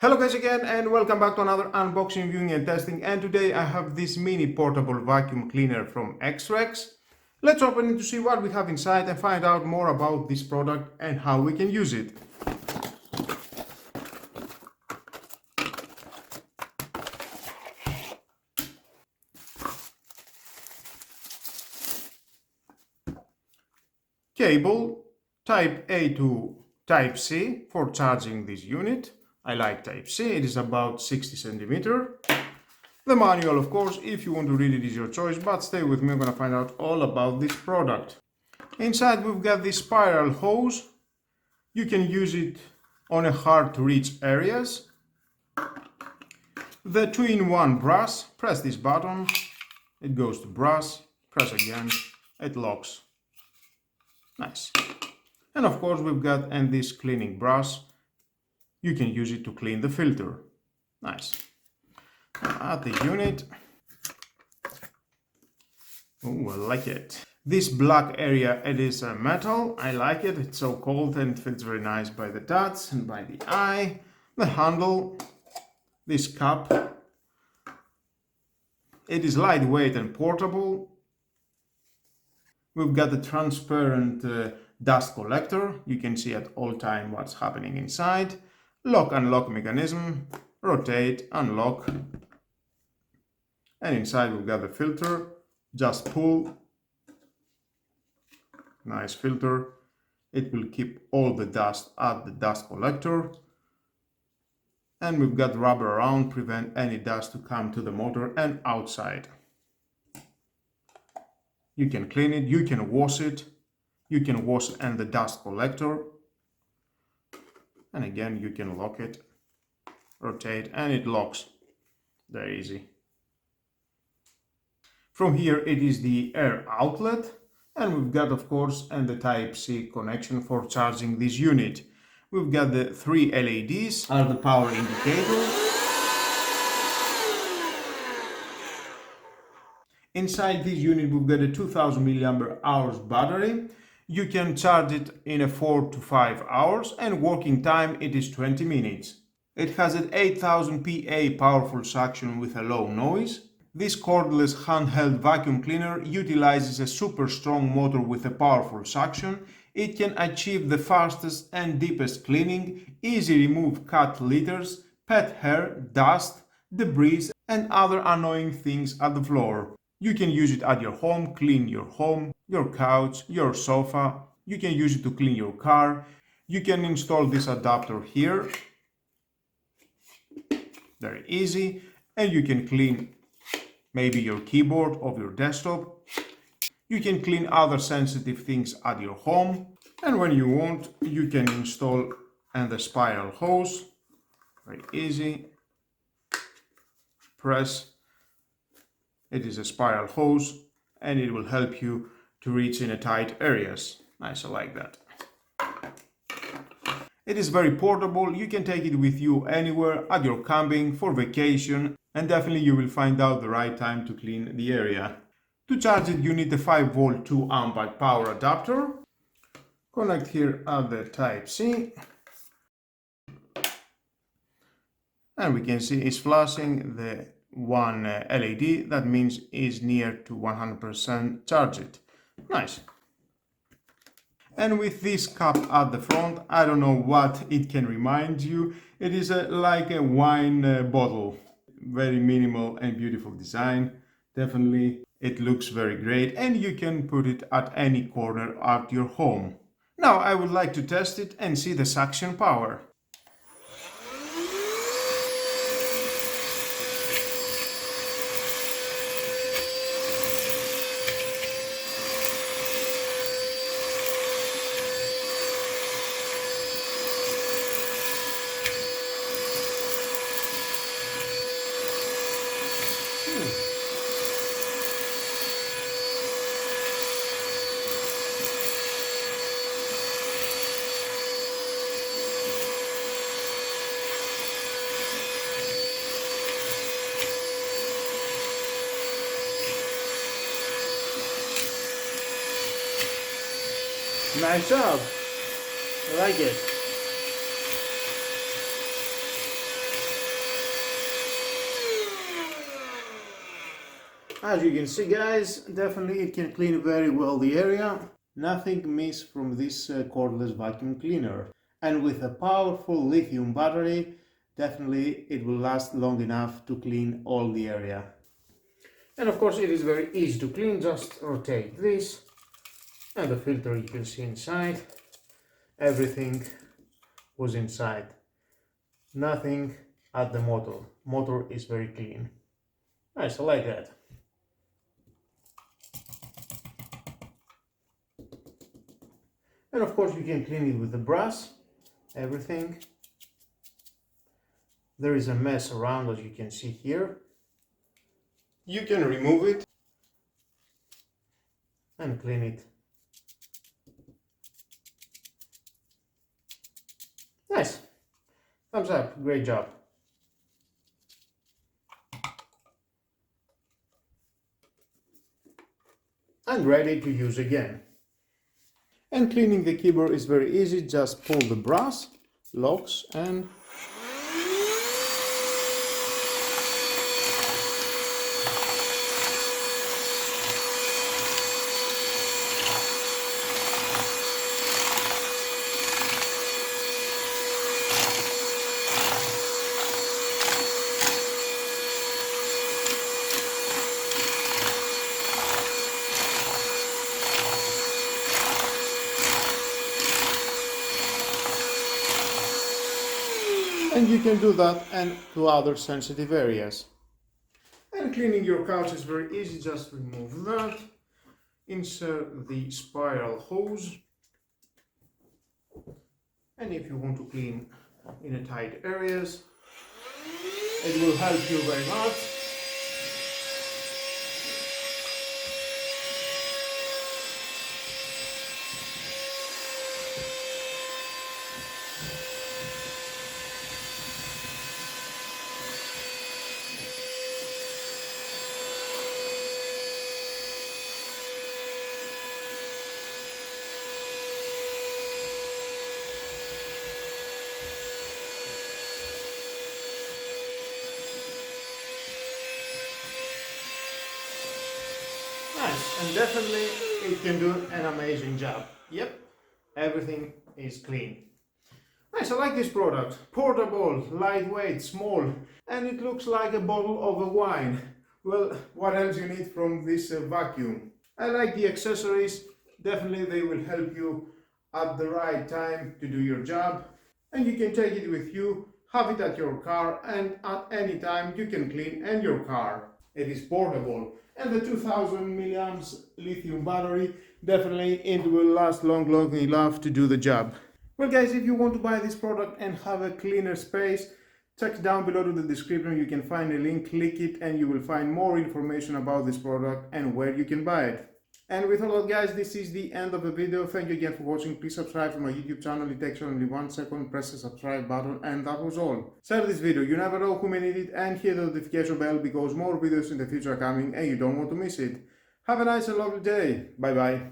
Hello guys again and welcome back to another unboxing, viewing and testing, and today I have this mini portable vacuum cleaner from XREXS. Let's open it to see what we have inside and find out more about this product and how we can use it. Cable type A to type C for charging this unit. I like type C, it is about 60 centimeter. The manual, of course, if you want to read it is your choice, but stay with me, I'm gonna find out all about this product. Inside we've got this spiral hose. You can use it on a hard to reach areas. The 2-in-1 brush, press this button, it goes to brush, press again, it locks. Nice. And of course we've got this cleaning brush. You can use it to clean the filter. Nice. Now at the unit. Oh, I like it. This black area, it is metal. I like it. It's so cold and it feels very nice by the touch and by the eye. The handle, this cup. It is lightweight and portable. We've got the transparent dust collector. You can see at all time what's happening inside. Lock unlock mechanism, rotate, unlock, and inside we've got the filter. Just pull. Nice filter. It will keep all the dust at the dust collector, and we've got rubber around, prevent any dust to come to the motor and outside. You can clean it, you can wash it, you can wash and the dust collector. And again, you can lock it, rotate, and it locks. Very easy. From here, it is the air outlet, and we've got, of course, the Type-C connection for charging this unit. We've got the 3 LEDs are the power indicator. Inside this unit, we've got a 2000 mAh battery. You can charge it in 4 to 5 hours, and working time it is 20 minutes. It has an 8000 PA powerful suction with a low noise. This cordless handheld vacuum cleaner utilizes a super strong motor with a powerful suction. It can achieve the fastest and deepest cleaning, easy remove cat litters, pet hair, dust, debris and other annoying things at the floor. You can use it at your home, clean your home, your couch, your sofa. You can use it to clean your car. You can install this adapter here. Very easy. And you can clean maybe your keyboard of your desktop. You can clean other sensitive things at your home. And when you want, you can install the spiral hose. Very easy. Press. It is a spiral hose and it will help you to reach in tight areas. Nice, I like that. It is very portable. You can take it with you anywhere, at your camping, for vacation, and definitely you will find out the right time to clean the area. To charge it, you need a 5V 2A power adapter. Connect here at the Type-C. And we can see it's flashing the one LED, that means is near to 100% charged. Nice. And with this cup at the front, I don't know what it can remind you. It is like a wine bottle. Very minimal and beautiful design. Definitely it looks very great, and you can put it at any corner at your home. Now I would like to test it and see the suction power. Nice job. I like it. As you can see, guys, definitely it can clean very well the area. Nothing miss from this cordless vacuum cleaner. And with a powerful lithium battery, definitely it will last long enough to clean all the area. And of course it is very easy to clean. Just rotate this and the filter you can see inside. Everything was inside. Nothing at the motor. Motor is very clean. Nice, I like that. And of course you can clean it with the brush, everything. There is a mess around, as you can see here. You can remove it and clean it. Nice. Thumbs up, great job. And ready to use again. And cleaning the keyboard is very easy. Just pull the brass, locks, and you can do that and to other sensitive areas. And cleaning your couch is very easy. Just remove that, insert the spiral hose, and if you want to clean in a tight areas, it will help you very much. Nice, and definitely it can do an amazing job. Yep, everything is clean. Nice, I like this product. Portable, lightweight, small, and it looks like a bottle of a wine. Well, what else you need from this vacuum? I like the accessories. Definitely they will help you at the right time to do your job. And you can take it with you, have it at your car, and at any time you can clean your car. It is portable. And the 2000 milliamps lithium battery, definitely it will last long enough to do the job. Well guys, if you want to buy this product and have a cleaner space, check down below to the description. You can find a link, click it, and you will find more information about this product and where you can buy it. And with all that, guys, this is the end of the video. Thank you again for watching. Please subscribe to my YouTube channel. It takes only 1 second. Press the subscribe button, and that was all. Share this video. You never know who may need it, and hit the notification bell because more videos in the future are coming and you don't want to miss it. Have a nice and lovely day. Bye bye.